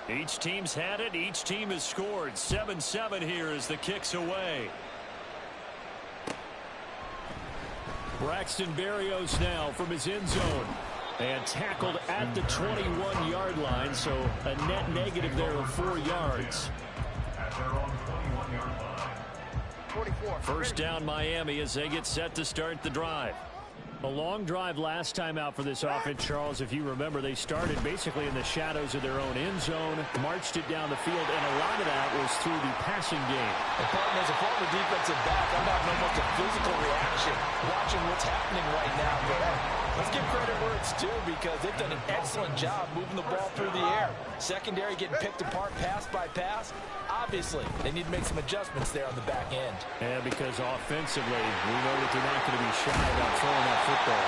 Each team's had it. Each team has scored. 7-7 here as the kick's away. Braxton Berrios now from his end zone. And tackled at the 21-yard line, so a net negative there of 4 yards. First down Miami as they get set to start the drive. A long drive last time out for this offense, Charles. If you remember, they started basically in the shadows of their own end zone, marched it down the field, and a lot of that was through the passing game. And Pardon, as a former defensive back, I'm having almost a physical reaction watching what's happening right now. But let's give credit where it's due because they've done an excellent job moving the ball through the air. Secondary getting picked apart pass by pass. Obviously, they need to make some adjustments there on the back end. And because offensively, we know that they're not going to be shy about throwing that football.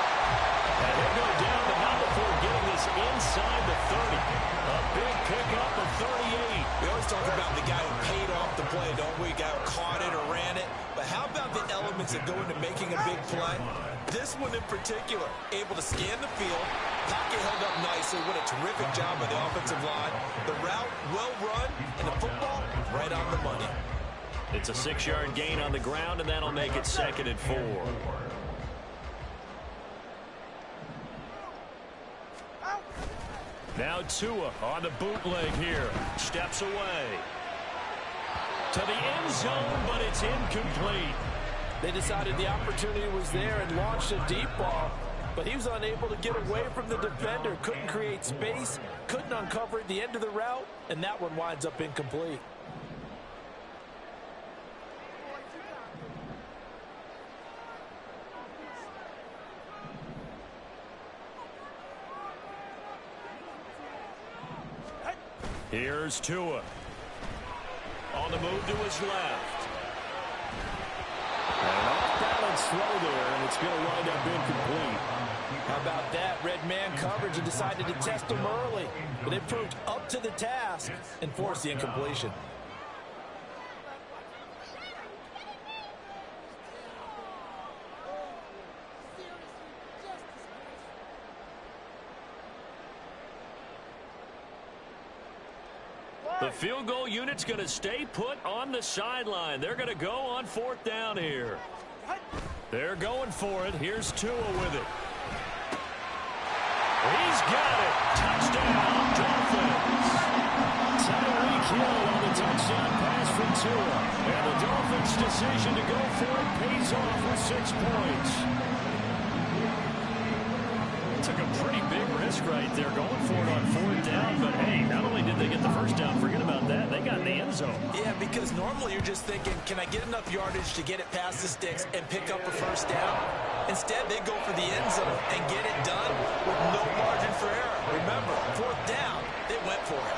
And he'll go down, but not before getting this inside the 30. A big pickup of 38. We always talk about the guy who paid off the play, don't we? Guy who caught it or ran it. But how about the elements that go into making a big play? This one in particular, able to scan the field, pocket held up nicely. What a terrific job by the offensive line. The route, well run, and the football, right on the money. It's a 6-yard gain on the ground, and that'll make it 2nd and 4. Now Tua on the bootleg here. Steps away. To the end zone, but it's incomplete. They decided the opportunity was there and launched a deep ball, but he was unable to get away from the defender. Couldn't create space, couldn't uncover the end of the route, and that one winds up incomplete. Here's Tua. On the move to his left. And off-balance throw there, and it's going to wind up incomplete. How about that? Red man coverage and decided to test him early, but it proved up to the task and forced the incompletion. The field goal unit's going to stay put on the sideline. They're going to go on 4th down here. They're going for it. Here's Tua with it. He's got it. Touchdown, Dolphins. Tyreek Hill on the touchdown pass from Tua. And the Dolphins' decision to go for it pays off with 6 points. Took a pretty big risk right there going for it on 4th down, but hey, not only did they get the first down, forget about that, they got in the end zone. Yeah, because normally you're just thinking, can I get enough yardage to get it past the sticks and pick up a first down? Instead, they go for the end zone and get it done with no margin for error. Remember, 4th down, they went for it.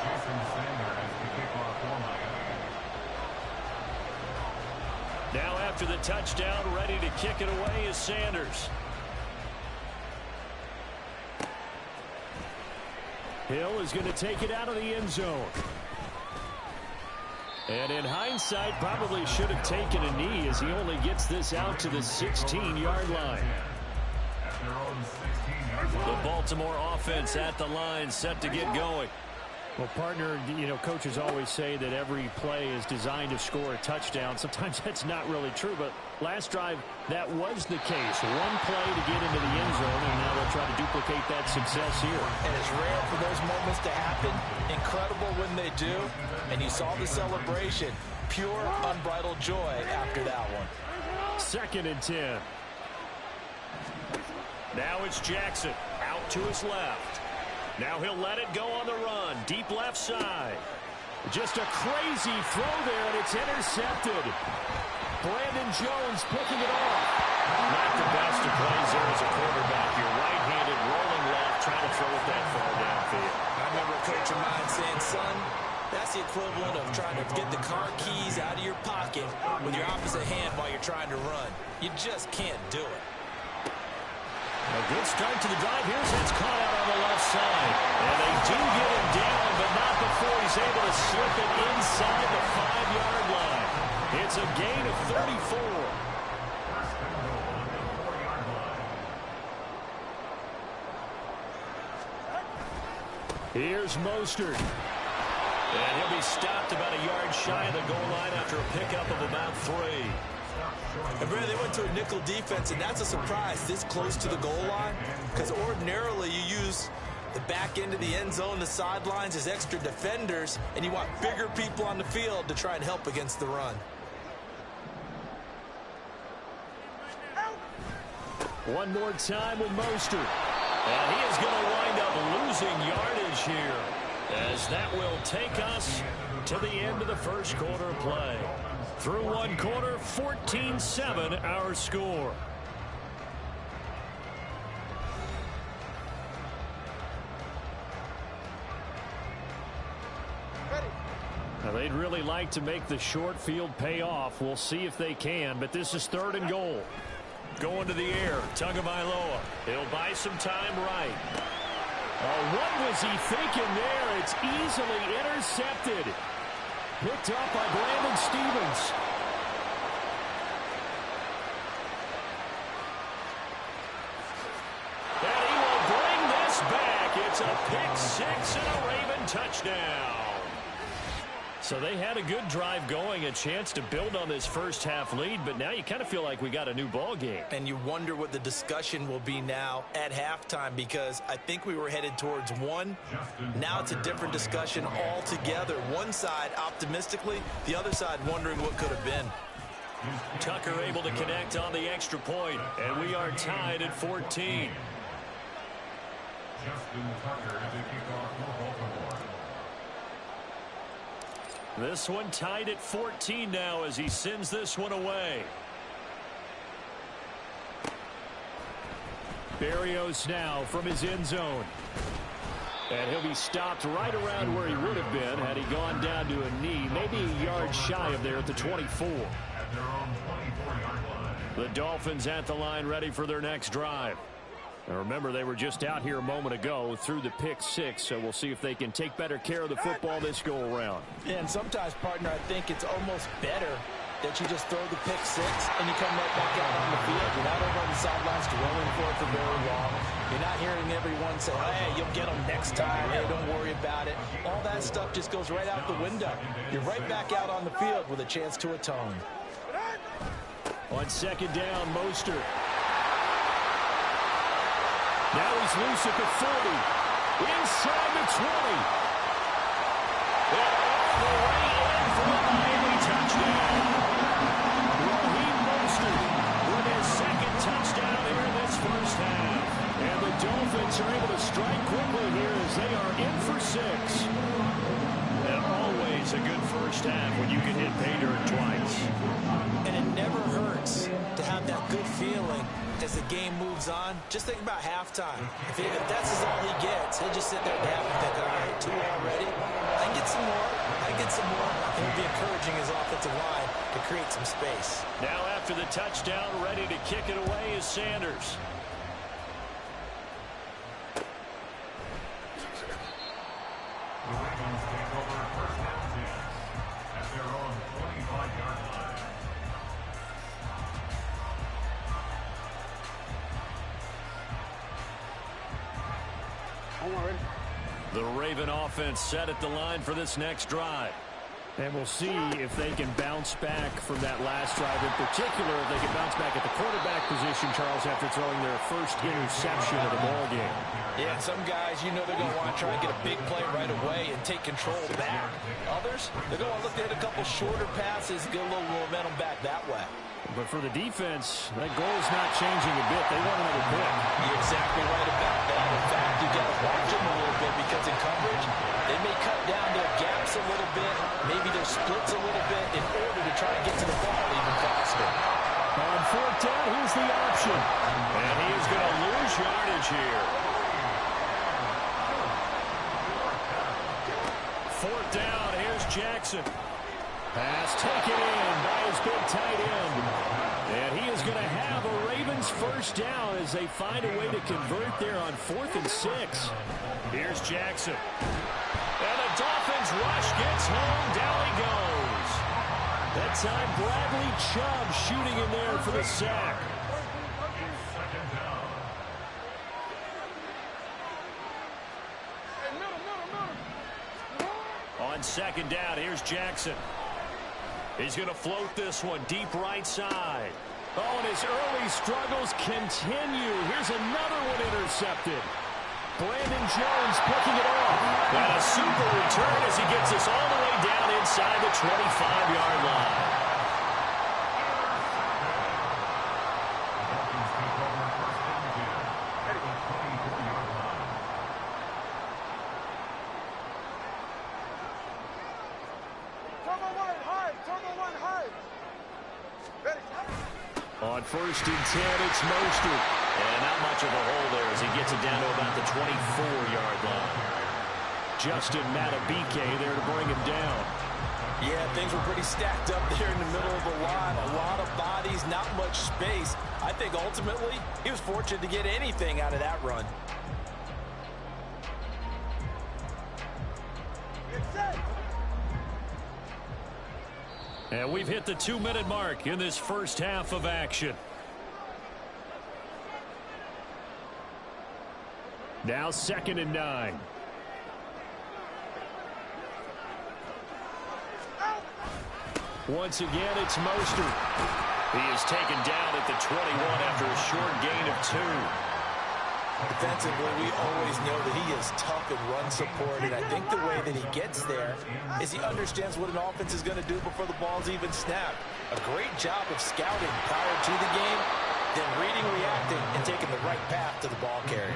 Now after the touchdown, ready to kick it away is Sanders. Hill is going to take it out of the end zone. And in hindsight, probably should have taken a knee as he only gets this out to the 16-yard line. The Baltimore offense at the line, set to get going. Well, partner, you know, coaches always say that every play is designed to score a touchdown. Sometimes that's not really true, but last drive, that was the case. One play to get into the end zone, and now they'll try to duplicate that success here. And it's rare for those moments to happen. Incredible when they do. And you saw the celebration. Pure, unbridled joy after that one. 2nd and 10. Now it's Jackson out to his left. Now he'll let it go on the run. Deep left side. Just a crazy throw there, and it's intercepted. Brandon Jones picking it off. Not the best of plays there as a quarterback. You're right-handed, rolling left, trying to throw it that far downfield. I remember a coach of mine saying, son, that's the equivalent of trying to get the car keys out of your pocket with your opposite hand while you're trying to run. You just can't do it. A good start to the drive. Here's it's caught out on the left side. And they do get him down, but not before he's able to slip it inside the 5-yard line. It's a gain of 34. Here's Mostert. And he'll be stopped about a yard shy of the goal line after a pickup of about 3. And Brad, they went to a nickel defense, and that's a surprise this close to the goal line, because ordinarily you use the back end of the end zone, the sidelines as extra defenders, and you want bigger people on the field to try and help against the run. One more time with Mostert. And he is going to wind up losing yardage here, as that will take us to the end of the first quarter of play. Through one quarter, 14-7 our score. Now, they'd really like to make the short field pay off. We'll see if they can, but this is 3rd and goal. Going to the air, Tagovailoa. He'll buy some time right. What was he thinking there? It's easily intercepted. Picked up by Brandon Stevens. And he will bring this back. It's a pick-6 and a Raven touchdown. So they had a good drive going, a chance to build on this first-half lead, but now you kind of feel like we got a new ball game. And you wonder what the discussion will be now at halftime, because I think we were headed towards 1. Now it's a different discussion altogether. One side optimistically, the other side wondering what could have been. Tucker able to connect on the extra point, and we are tied at 14. This one tied at 14 now as he sends this one away. Berrios now from his end zone. And he'll be stopped right around where he would have been had he gone down to a knee, maybe a yard shy of there at the 24. The Dolphins at the line ready for their next drive. Now remember, they were just out here a moment ago through the pick-6, so we'll see if they can take better care of the football this go-around. Yeah, and sometimes, partner, I think it's almost better that you just throw the pick-6 and you come right back out on the field. You're not over on the sidelines dwelling for it for very long. You're not hearing everyone say, hey, you'll get them next time. Hey, don't worry about it. All that stuff just goes right out the window. You're right back out on the field with a chance to atone. On 2nd down, Mostert. Now he's loose at the 40. Inside the 20. And all the way in for a Miami touchdown. Raheem Mostert with his 2nd touchdown here in this first half. And the Dolphins are able to strike quickly here as they are in for 6. And always a good first half when you can hit pay dirt twice. And it never hurts to have that good feeling as the game moves on. Just think about halftime. If that's all he gets, he'll just sit there at the half and think, all right, 2 already. I can get some more. I can get some more. And it'll be encouraging his offensive line to create some space. Now after the touchdown, ready to kick it away is Sanders. The Ravens take over first down at their own 25-yard line. The Raven offense set at the line for this next drive. And we'll see if they can bounce back from that last drive. In particular, if they can bounce back at the quarterback position, Charles, after throwing their first interception of the ball game. Yeah, some guys, you know they're going to want to try and get a big play right away and take control back. Others, they're going to look to hit a couple shorter passes, get a little momentum back that way. But for the defense, that goal is not changing a bit. They want another pick. You're exactly right about that. In fact, you've got to watch them a little bit because in coverage, they may cut down their gaps a little bit, maybe their splits a little bit in order to try and get to the ball even faster. On 4th down, here's the option. And he is going to lose yardage here. 4th down, here's Jackson. Pass taken in by his big tight end. And he is going to have a Ravens first down as they find a way to convert there on 4th and 6. Here's Jackson. And the Dolphins rush gets home. Down he goes. That time Bradley Chubb shooting in there for the sack. On On second down, here's Jackson. He's going to float this one deep right side. Oh, and his early struggles continue. Here's another one intercepted. Brandon Jones picking it off. And a super return as he gets us all the way down inside the 25-yard line. On 1st and 10, it's Mostert. And not much of a hole there as he gets it down to about the 24-yard line. Justin Matabike there to bring him down. Yeah, things were pretty stacked up there in the middle of the line. A lot of bodies, not much space. I think ultimately he was fortunate to get anything out of that run. And we've hit the 2-minute mark in this first half of action. Now 2nd and 9. Once again, it's Mostert. He is taken down at the 21 after a short gain of 2. Defensively, we always know that he is tough and run support, and I think the way that he gets there is he understands what an offense is going to do before the ball's even snapped. A great job of scouting prior to the game, then reading, reacting, and taking the right path to the ball carrier.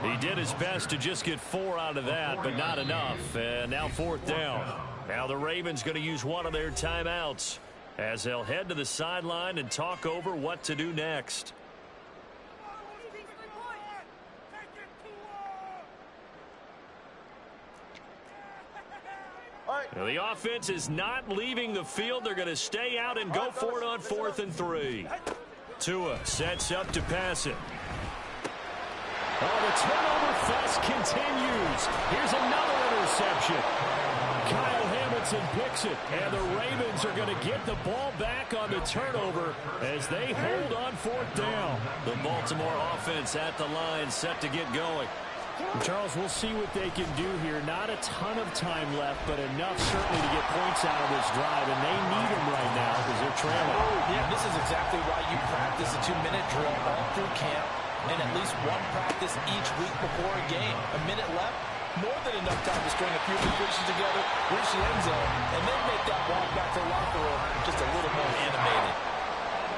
He did his best to just get 4 out of that, but not enough. And now 4th down. Now the Ravens going to use one of their timeouts as they'll head to the sideline and talk over what to do next. Now the offense is not leaving the field. They're going to stay out and go for it on 4th and 3. Tua sets up to pass it. Oh, the turnover fest continues. Here's another interception. Kyle Hamilton picks it, and the Ravens are going to get the ball back on the turnover as they hold on 4th down. The Baltimore offense at the line set to get going. Charles, we'll see what they can do here. Not a ton of time left, but enough certainly to get points out of this drive, and they need them right now because they're trailing. Yeah, this is exactly why you practice a 2-minute drill all through camp and at least one practice each week before a game. A minute left, more than enough time to string a few completions together, reach the end zone, and then make that walk back to the locker room just a little more animated.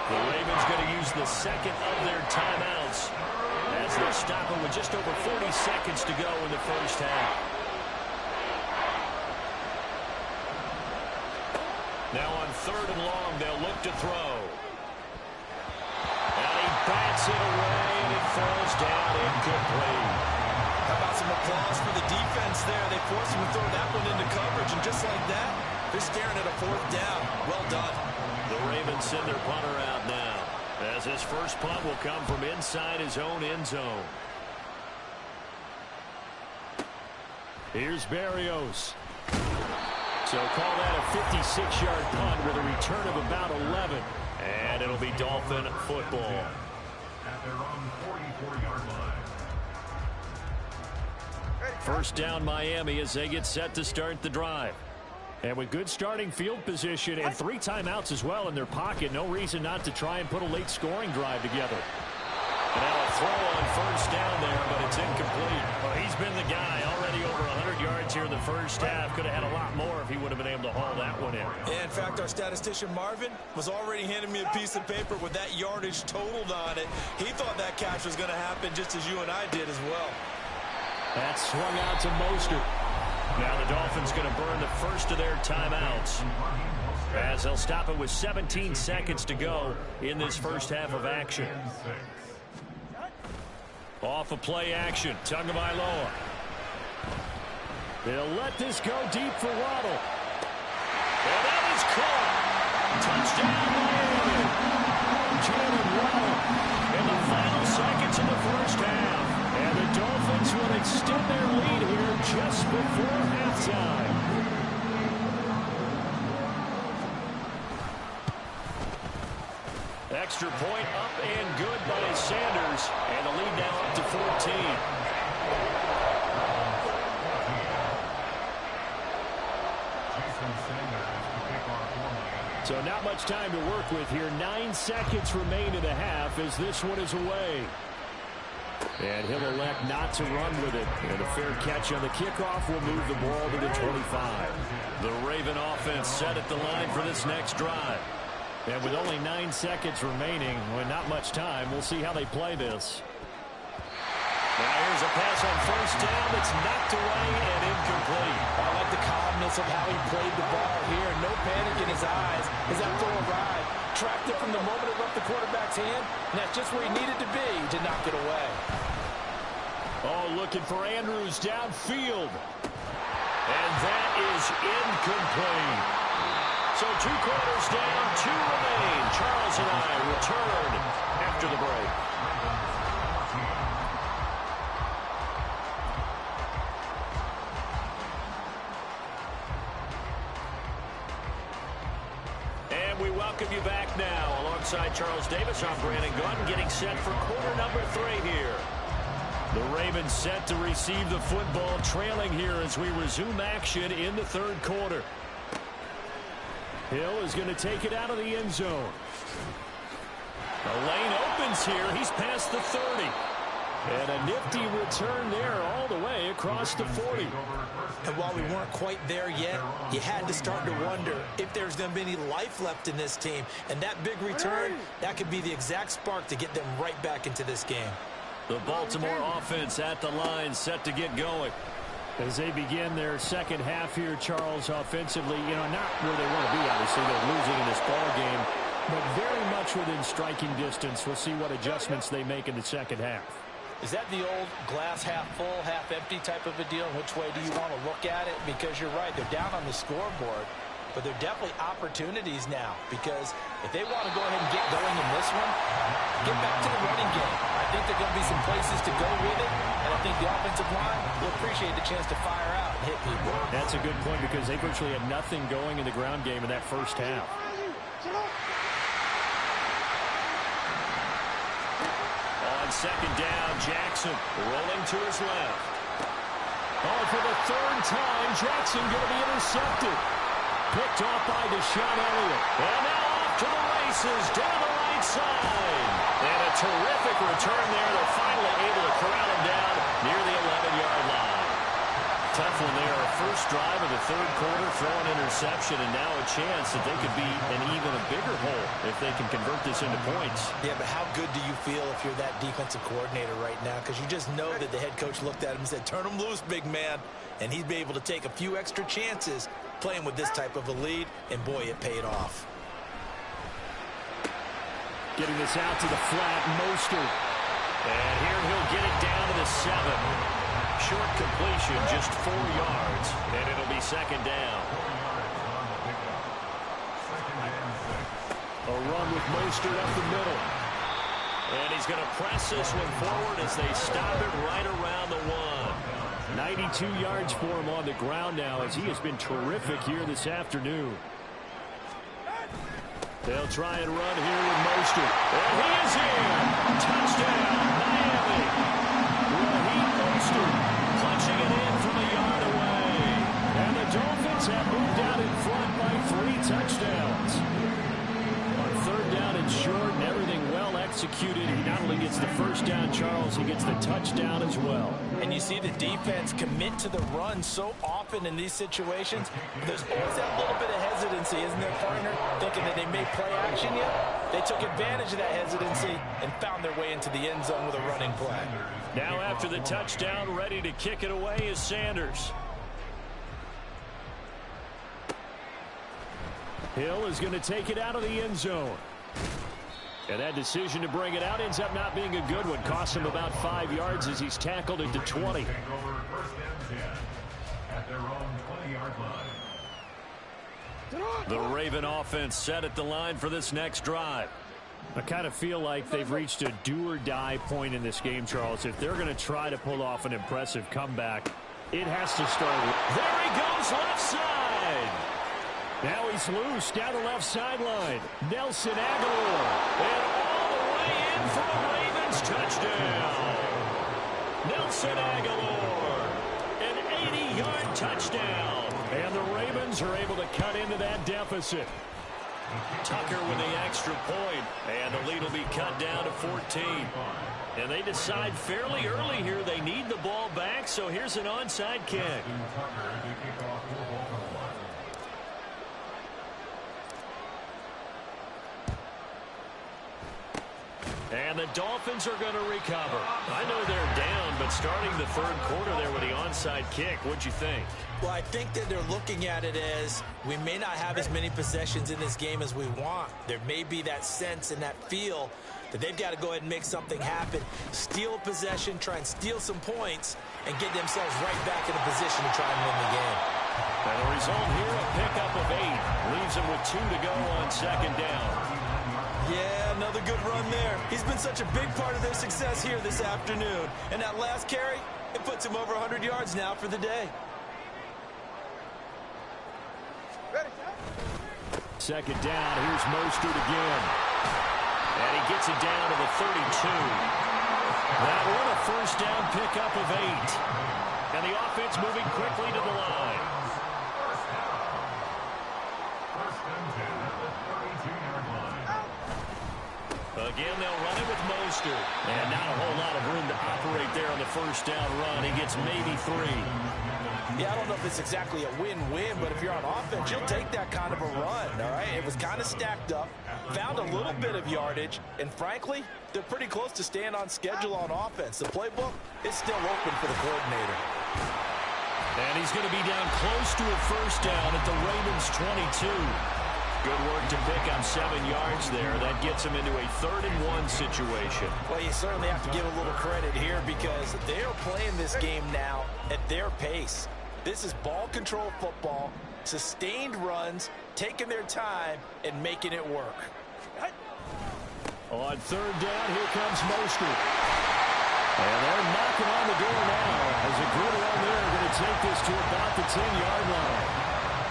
The Ravens going to use the second of their timeouts as they'll stop it with just over 40 seconds to go in the first half. Now on 3rd and long, they'll look to throw. And he bats it away, and it falls down incomplete. How about some applause for the defense there? They forced him to throw that one into coverage, and just like that, they're staring at a 4th down. Well done. The Ravens send their punter out now, as his first punt will come from inside his own end zone. Here's Berrios. So call that a 56-yard punt with a return of about 11. And it'll be Dolphin football. At their own 44-yard line. First down Miami as they get set to start the drive. And with good starting field position and 3 timeouts as well in their pocket, no reason not to try and put a late scoring drive together. And now a throw on first down there, but it's incomplete. Well, he's been the guy already over 100 yards here in the first half. Could have had a lot more if he would have been able to haul that one in. In fact, our statistician Marvin was already handing me a piece of paper with that yardage totaled on it. He thought that catch was going to happen just as you and I did as well. That swung out to Mostert. Now the Dolphins going to burn the first of their timeouts as they'll stop it with 17 seconds to go in this first half of action. Off of play action, Tagovailoa. They'll let this go deep for Waddle. And that is caught. Touchdown Miami. Jalen Waddle In the final seconds of the first half. And the Dolphins will extend their lead here just before halftime. Extra point up and good by Sanders. And the lead now up to 14. So not much time to work with here. 9 seconds remain in the half as this one is away. And he'll elect not to run with it. And a fair catch on the kickoff will move the ball to the 25. The Raven offense set at the line for this next drive. And with only 9 seconds remaining, with not much time, we'll see how they play this. Now here's a pass on first down that's knocked away and incomplete. I like the calmness of how he played the ball here. No panic in his eyes as that throw arrived. Tracked it from the moment it left the quarterback's hand, and that's just where he needed to be to knock it away. Oh, looking for Andrews downfield. And that is incomplete. So 2 quarters down, 2 remain. Charles and I return after the break. We welcome you back now. Alongside Charles Davis, I'm Brandon Gunn, getting set for quarter number 3 here. The Ravens set to receive the football, trailing here as we resume action in the 3rd quarter. Hill is going to take it out of the end zone. The lane opens here. He's past the 30. And a nifty return there all the way across the 40. And while we weren't quite there yet, you had to start to wonder if there's going to be any life left in this team. And that big return, that could be the exact spark to get them right back into this game. The Baltimore offense at the line, set to get going. As they begin their second half here, Charles, offensively, not where they want to be, obviously. They're losing in this ball game, but very much within striking distance. We'll see what adjustments they make in the second half. Is that the old glass half full, half empty type of a deal? Which way do you want to look at it? Because you're right, they're down on the scoreboard, but they're definitely opportunities now. Because if they want to go ahead and get going in this one, get back to the running game. I think there are going to be some places to go with it, and I think the offensive line will appreciate the chance to fire out and hit people. That's a good point because they virtually had nothing going in the ground game in that first half. On second down, Jackson rolling to his left. Oh, for the 3rd time, Jackson going to be intercepted. Picked off by Deshaun Elliott. And now off to the races down the right side. And a terrific return there. They're finally able to corral him down near the 11-yard line. Tough one there. First drive of the 3rd quarter, throw an interception, and now a chance that they could be in even a bigger hole if they can convert this into points. Yeah, but how good do you feel if you're that defensive coordinator right now? Because you just know that the head coach looked at him and said, turn him loose, big man. And he'd be able to take a few extra chances playing with this type of a lead, and boy, it paid off. Getting this out to the flat, Mostert. And here he'll get it down to the 7. Short completion, just 4 yards, and it'll be second down. A run with Mostert up the middle. And he's going to press this one forward as they stop it right around the 1. 92 yards for him on the ground now as he has been terrific here this afternoon. They'll try and run here with Mostert. And he is in. Touchdown, Miami. Raheem Mostert punching it in from a yard away. And the Dolphins have moved out in front by 3 touchdowns. On 3rd down and short, and everything well executed. He not only gets the first down, Charles, he gets the touchdown as well. And you see the defense commit to the run so often in these situations. There's always that little bit of hesitancy, isn't there, partner? Thinking that they may play action yet. They took advantage of that hesitancy and found their way into the end zone with a running play. Now after the touchdown, ready to kick it away is Sanders. Hill is going to take it out of the end zone. And that decision to bring it out ends up not being a good one. Costs him about 5 yards as he's tackled at the 20. The Raven offense set at the line for this next drive. I kind of feel like they've reached a do-or-die point in this game, Charles. If they're going to try to pull off an impressive comeback, it has to start. There he goes, left side. Now he's loose down the left sideline. Nelson Aguilar. And all the way in for the Ravens touchdown. Nelson Aguilar. An 80-yard touchdown. And the Ravens are able to cut into that deficit. Tucker with the extra point, and the lead will be cut down to 14. And they decide fairly early here they need the ball back, so here's an onside kick. And the Dolphins are going to recover. I know they're down, but starting the third quarter there with the onside kick, what'd you think? Well, I think that they're looking at it as we may not have as many possessions in this game as we want. There may be that sense and that feel that they've got to go ahead and make something happen, steal a possession, try and steal some points, and get themselves right back in a position to try and win the game. And the result here, a pickup of 8. Leaves them with 2 to go on second down. Yeah, another good run there. He's been such a big part of their success here this afternoon. And that last carry, it puts him over 100 yards now for the day. Second down, here's Mostert again. And he gets it down to the 32. That one a first down pickup of 8. And the offense moving quickly to the line. Again, they'll run it with Mostert. And not a whole lot of room to operate there on the first down run. He gets maybe 3. Yeah, I don't know if it's exactly a win-win, but if you're on offense, you'll take that kind of a run, all right? It was kind of stacked up, found a little bit of yardage, and frankly, they're pretty close to staying on schedule on offense. The playbook is still open for the coordinator. And he's going to be down close to a first down at the Ravens' 22. Good work to pick up 7 yards there. That gets him into a 3rd-and-1 situation. Well, you certainly have to give a little credit here because they're playing this game now at their pace. This is ball control football, sustained runs, taking their time, and making it work. On 3rd down, here comes Mostert. And they're knocking on the door now as a good run there. Going to take this to about the 10-yard line.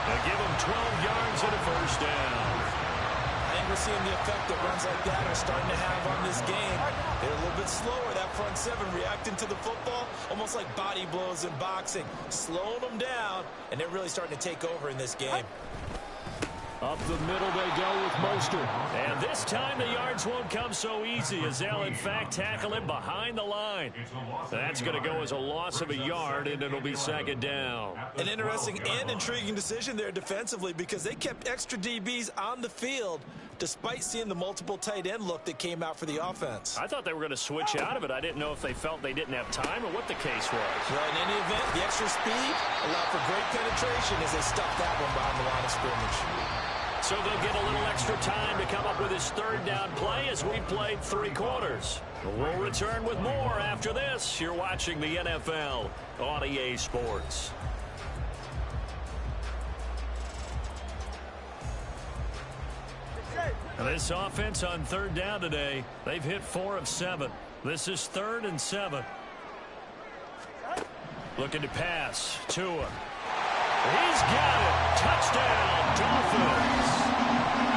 They give him 12 yards and a first down. I think we're seeing the effect that runs like that are starting to have on this game. They're a little bit slower, that front 7, reacting to the football, almost like body blows in boxing, slowing them down, and they're really starting to take over in this game. Up the middle they go with Mostert. And this time the yards won't come so easy as they'll, in fact, tackle him behind the line. That's going to go as a loss of a yard, and it'll be 2nd down. An interesting and intriguing decision there defensively because they kept extra DBs on the field despite seeing the multiple tight end look that came out for the offense. I thought they were going to switch out of it. I didn't know if they felt they didn't have time or what the case was. Well, in any event, the extra speed allowed for great penetration as they stuffed that one behind the line of scrimmage. So they'll get a little extra time to come up with his 3rd down play as we played 3 quarters. We'll return with more after this. You're watching the NFL on EA Sports. This offense on 3rd down today, they've hit 4 of 7. This is 3rd and 7. Looking to pass. Tua. He's got it. Touchdown, Dolphins.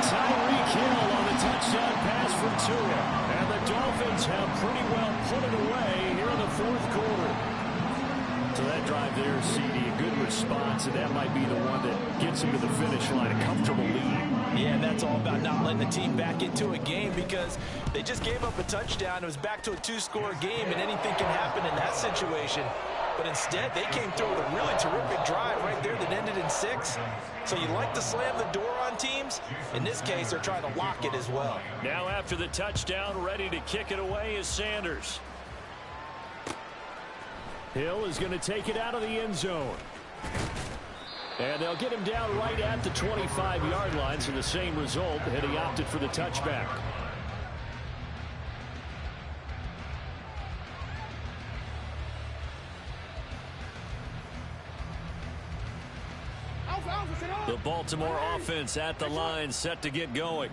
Tyreek Hill on the touchdown pass from Tua. And the Dolphins have pretty well put it away here in the 4th quarter. So that drive there, CD, a good response, and that might be the one that gets him to the finish line, a comfortable lead. Yeah, that's all about not letting the team back into a game because they just gave up a touchdown. It was back to a 2-score game, and anything can happen in that situation. But instead, they came through with a really terrific drive right there that ended in 6. So you like to slam the door on teams. In this case, they're trying to lock it as well. Now after the touchdown, ready to kick it away is Sanders. Hill is going to take it out of the end zone. And they'll get him down right at the 25-yard line, so the same result, and he opted for the touchback. The Baltimore offense at the line, set to get going.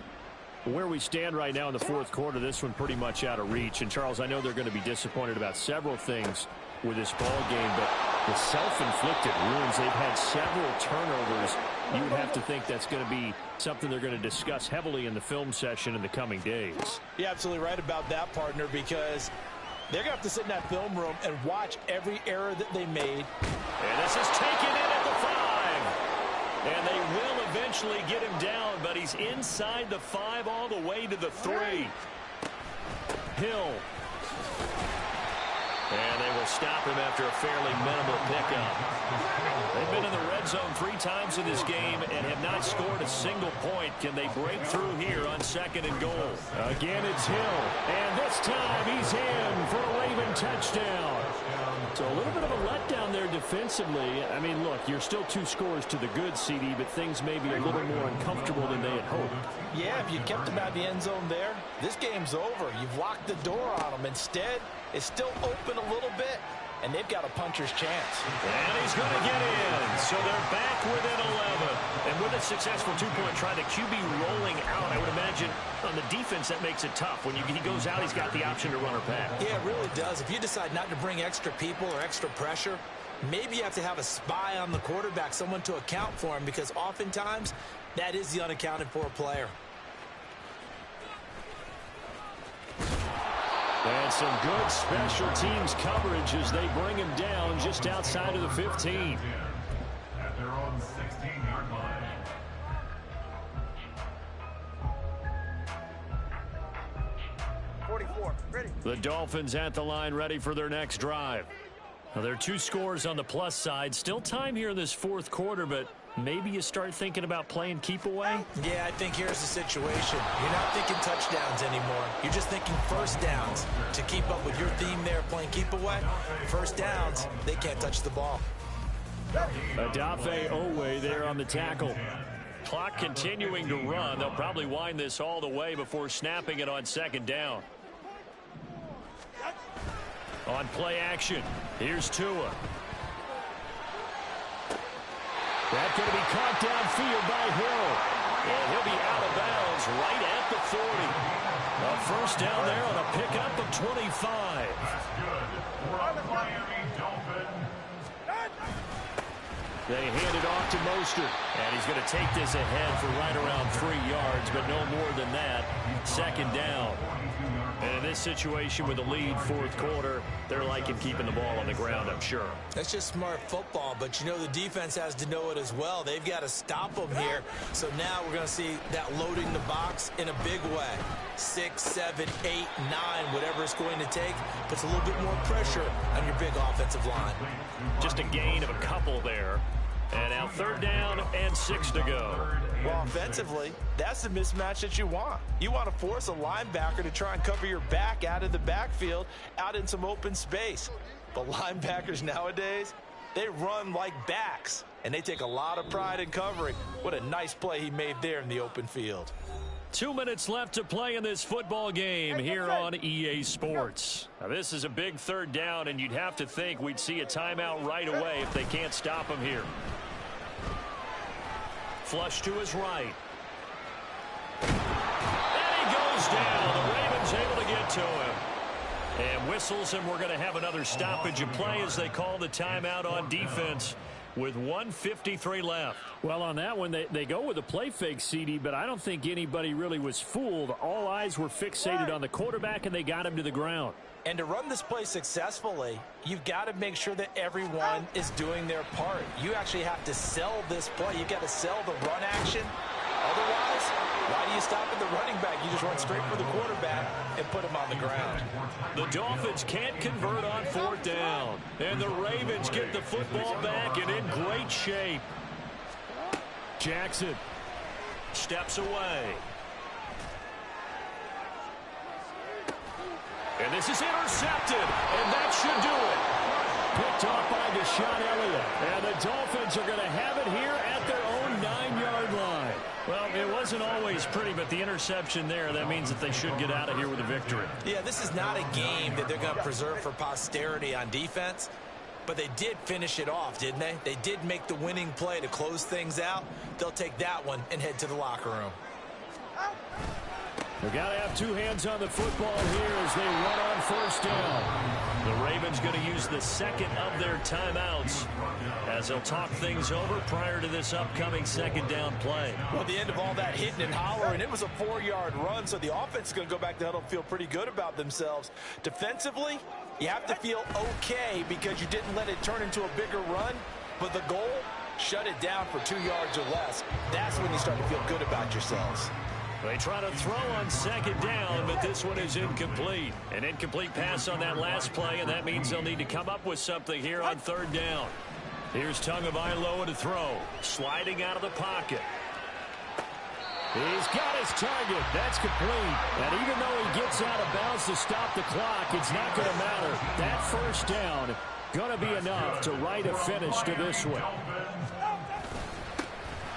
Where we stand right now in the 4th quarter, this one pretty much out of reach. And, Charles, I know they're going to be disappointed about several things with this ball game, but the self-inflicted wounds, they've had several turnovers. You would have to think that's going to be something they're going to discuss heavily in the film session in the coming days. You're absolutely right about that, partner, because they're going to have to sit in that film room and watch every error that they made. And this is taken in at the 5. And they will eventually get him down, but he's inside the 5 all the way to the 3. Hill. And they will stop him after a fairly minimal pickup. They've been in the red zone 3 times in this game and have not scored a single point. Can they break through here on 2nd and goal? Again, it's Hill. And this time he's in for a Raven touchdown. So a little bit of a letdown there defensively. I mean, look, you're still 2 scores to the good, CD, but things may be a little more uncomfortable than they had hoped. Yeah, if you kept him out of the end zone there, this game's over. You've locked the door on him. Instead, it's still open a little bit, and they've got a puncher's chance. And he's going to get in. So they're back within 11. And with a successful 2-point try, the QB rolling out, I would imagine on the defense that makes it tough. When he goes out, he's got the option to run or pass. Yeah, it really does. If you decide not to bring extra people or extra pressure, maybe you have to have a spy on the quarterback, someone to account for him, because oftentimes that is the unaccounted for player. And some good special teams coverage as they bring him down just outside of the 15. At their own 16-yard line. The Dolphins at the line ready for their next drive. Now, there are 2 scores on the plus side. Still time here in this 4th quarter, but maybe you start thinking about playing keep away? Yeah, I think here's the situation. You're not thinking touchdowns anymore. You're just thinking first downs. To keep up with your theme there, playing keep away, first downs, they can't touch the ball. Adafe Owe there on the tackle. Clock continuing to run. They'll probably wind this all the way before snapping it on 2nd down. On play action, here's Tua. That's going to be caught downfield by Hill. And he'll be out of bounds right at the 40. A first down there on a pickup of 25. That's good for the Miami Dolphins. They hand it off to Mostert. And he's going to take this ahead for right around 3 yards, but no more than that. 2nd down. And in this situation with the lead 4th quarter, they're liking keeping the ball on the ground, I'm sure. That's just smart football, but you know the defense has to know it as well. They've got to stop them here. So now we're going to see that loading the box in a big way. 6, 7, 8, 9, whatever it's going to take, puts a little bit more pressure on your big offensive line. Just a gain of a couple there. And now 3rd down and 6 to go. Well, offensively, that's the mismatch that you want. You want to force a linebacker to try and cover your back out of the backfield, out in some open space. But linebackers nowadays, they run like backs, and they take a lot of pride in covering. What a nice play he made there in the open field. 2 minutes left to play in this football game here on EA Sports. Now, this is a big 3rd down, and you'd have to think we'd see a timeout right away if they can't stop him here. Flush to his right. And he goes down. The Ravens able to get to him. And whistles, and we're going to have another stoppage of play as they call the timeout on defense with 1:53 left. Well, on that one, they go with a play fake, CD, but I don't think anybody really was fooled. All eyes were fixated on the quarterback, and they got him to the ground. And to run this play successfully, you've got to make sure that everyone is doing their part. You actually have to sell this play. You've got to sell the run action. Otherwise, why do you stop at the running back? You just run straight for the quarterback and put him on the ground. The Dolphins can't convert on 4th down. And the Ravens get the football back and in great shape. Jackson steps away. And this is intercepted, and that should do it. Picked off by Deshaun Elliott. And the Dolphins are going to have it here at their own 9-yard line. Well, it wasn't always pretty, but the interception there, that means that they should get out of here with a victory. Yeah, this is not a game that they're going to preserve for posterity on defense, but they did finish it off, didn't they? They did make the winning play to close things out. They'll take that one and head to the locker room. They got to have 2 hands on the football here as they run on 1st down. The Ravens going to use the 2nd of their timeouts as they'll talk things over prior to this upcoming 2nd down play. Well, at the end of all that hitting and hollering, it was a 4-yard run, so the offense is going to go back to huddle and feel pretty good about themselves. Defensively, you have to feel okay because you didn't let it turn into a bigger run, but the goal shut it down for 2 yards or less, that's when you start to feel good about yourselves. They try to throw on second down, but this one is incomplete. An incomplete pass on that last play, and that means they'll need to come up with something here on third down. Here's Tagovailoa to throw. Sliding out of the pocket. He's got his target. That's complete. And even though he gets out of bounds to stop the clock, it's not going to matter. That first down going to be enough to write a finish to this one.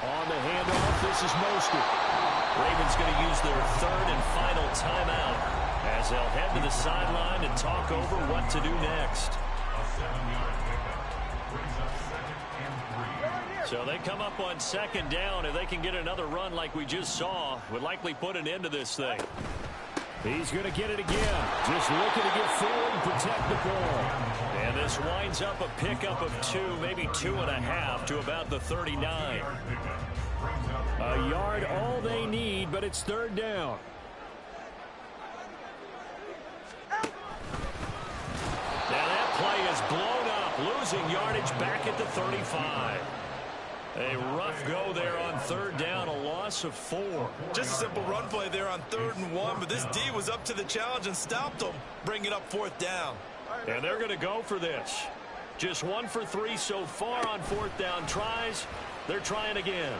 On the handoff, this is Mostert. Ravens going to use their third and final timeout as they'll head to the sideline and talk over what to do next. A 7-yard pickup brings up 2nd and 3. So they come up on second down. If they can get another run like we just saw, would likely put an end to this thing. He's going to get it again. Just looking to get forward and protect the ball. And this winds up a pickup of 2, maybe 2.5 to about the 39. A yard all they need, but it's third down. Now that play is blown up, losing yardage back at the 35. A rough go there on third down, a loss of 4. Just a simple run play there on 3rd and 1, but this D was up to the challenge and stopped them, bringing up 4th down. And they're going to go for this. Just 1 for 3 so far on 4th down tries. They're trying again.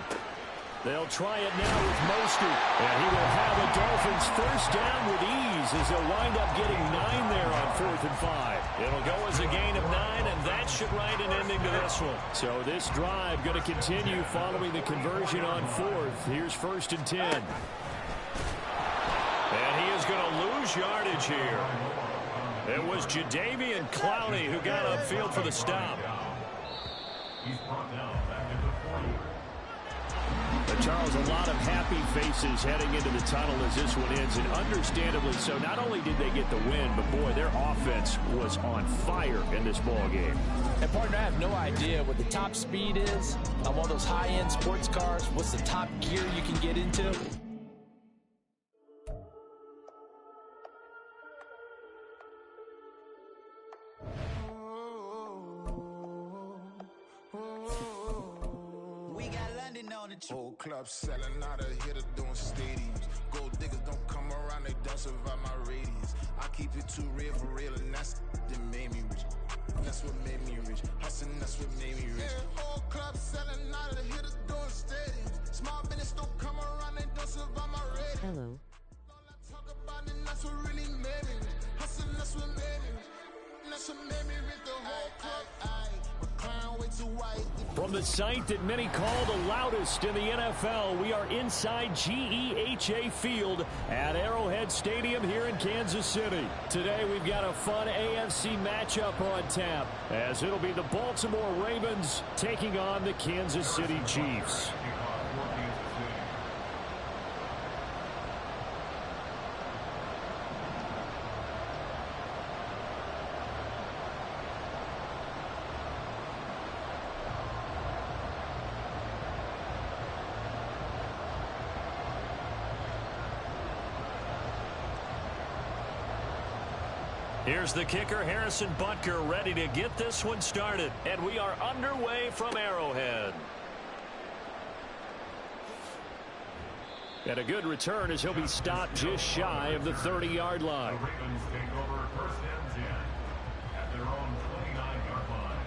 They'll try it now with Mostert. And he will have a Dolphins first down with ease as they'll wind up getting 9 there on 4th and 5. It'll go as a gain of 9, and that should write an ending to this one. So this drive going to continue following the conversion on 4th. Here's 1st and 10. And he is going to lose yardage here. It was Jadeveon Clowney who got upfield for the stop. He's brought down back at the 40. But Charles, a lot of happy faces heading into the tunnel as this one ends, and understandably so. Not only did they get the win, but boy, their offense was on fire in this ball game. And partner, I have no idea what the top speed is on one of those high-end sports cars. What's the top gear you can get into? Whole club selling out of hitter doing stadiums. Gold diggers don't come around, they don't survive my radius. I keep it too real for real, and that's that made me rich. That's what made me rich. Hustling, that's what made me rich. Yeah, whole club selling out of hitters doing stadiums. Small business don't come around, they don't survive my radius. Hello. All I talk about it, that's what really made me rich. Hustling, that's what made me rich. That's what made me rich. The whole club. From the site that many call the loudest in the NFL, we are inside GEHA Field at Arrowhead Stadium here in Kansas City. Today we've got a fun AFC matchup on tap, as it'll be the Baltimore Ravens taking on the Kansas City Chiefs. Here's the kicker, Harrison Butker, ready to get this one started. And we are underway from Arrowhead. And a good return as he'll be stopped just shy of the 30-yard line. The Ravens take over 1st and 10 at their own 29-yard line.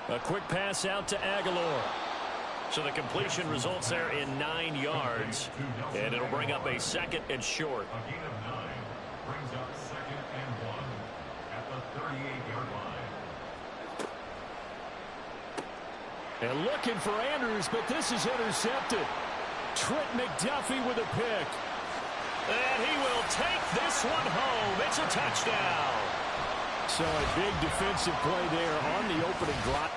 A quick pass out to Aguilar. So the completion results there in 9 yards. And it'll bring up a 2nd and short. A gain of 9 brings up 2nd and 1 at the 38-yard line. And looking for Andrews, but this is intercepted. Trent McDuffie with a pick. And he will take this one home. It's a touchdown. So a big defensive play there on the opening drive.